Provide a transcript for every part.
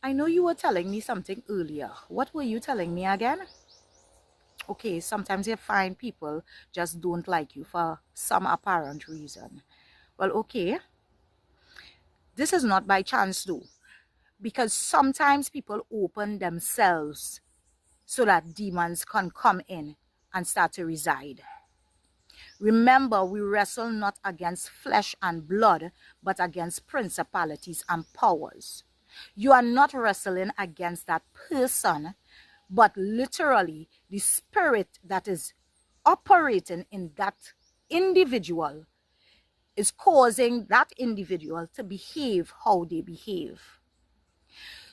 I know you were telling me something earlier. What were you telling me again? Okay, sometimes you find people just don't like you for some apparent reason. Well, okay, this is not by chance though, because sometimes people open themselves so that demons can come in and start to reside. Remember, we wrestle not against flesh and blood, but against principalities and powers. You are not wrestling against that person, but literally the spirit that is operating in that individual is causing that individual to behave how they behave.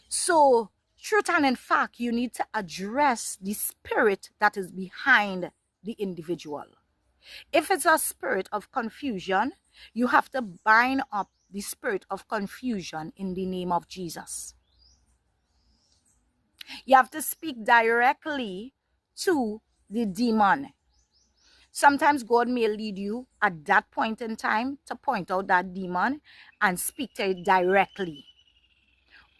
So, truth and in fact, you need to address the spirit that is behind the individual. If it's a spirit of confusion, you have to bind up the spirit of confusion in the name of Jesus. You have to speak directly to the demon. Sometimes God may lead you at that point in time to point out that demon and speak to it directly.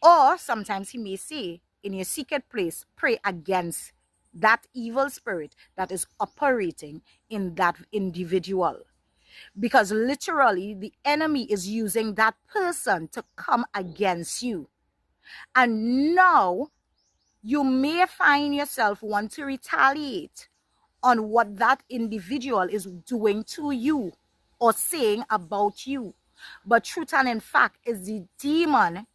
Or sometimes he may say, in your secret place, pray against that evil spirit that is operating in that individual. Because literally the enemy is using that person to come against you. And now you may find yourself want to retaliate on what that individual is doing to you or saying about you. But truth and in fact is the demon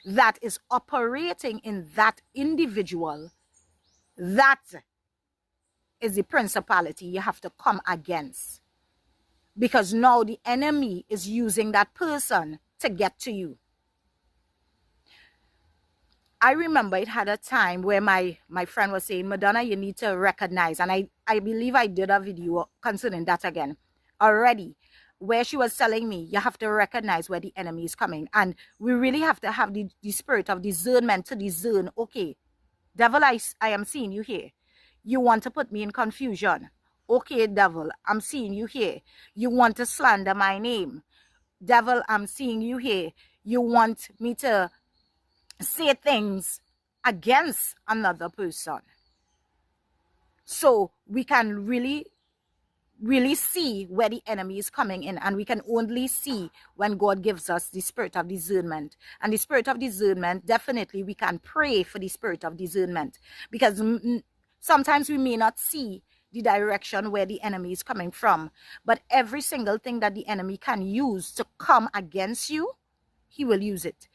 that is operating in that individual. That is the principality you have to come against. Because now the enemy is using that person to get to you. I remember it had a time where my friend was saying, Madonna, you need to recognize. And I believe I did a video concerning that again already, where she was telling me, you have to recognize where the enemy is coming. And we really have to have the spirit of discernment to discern, okay, devil, I am seeing you here. You want to put me in confusion. Okay, devil, I'm seeing you here. You want to slander my name. Devil, I'm seeing you here. You want me to say things against another person. So we can really see where the enemy is coming in, and we can only see when God gives us the spirit of discernment. And the spirit of discernment, definitely we can pray for the spirit of discernment, because sometimes we may not see the direction where the enemy is coming from, but every single thing that the enemy can use to come against you, he will use it.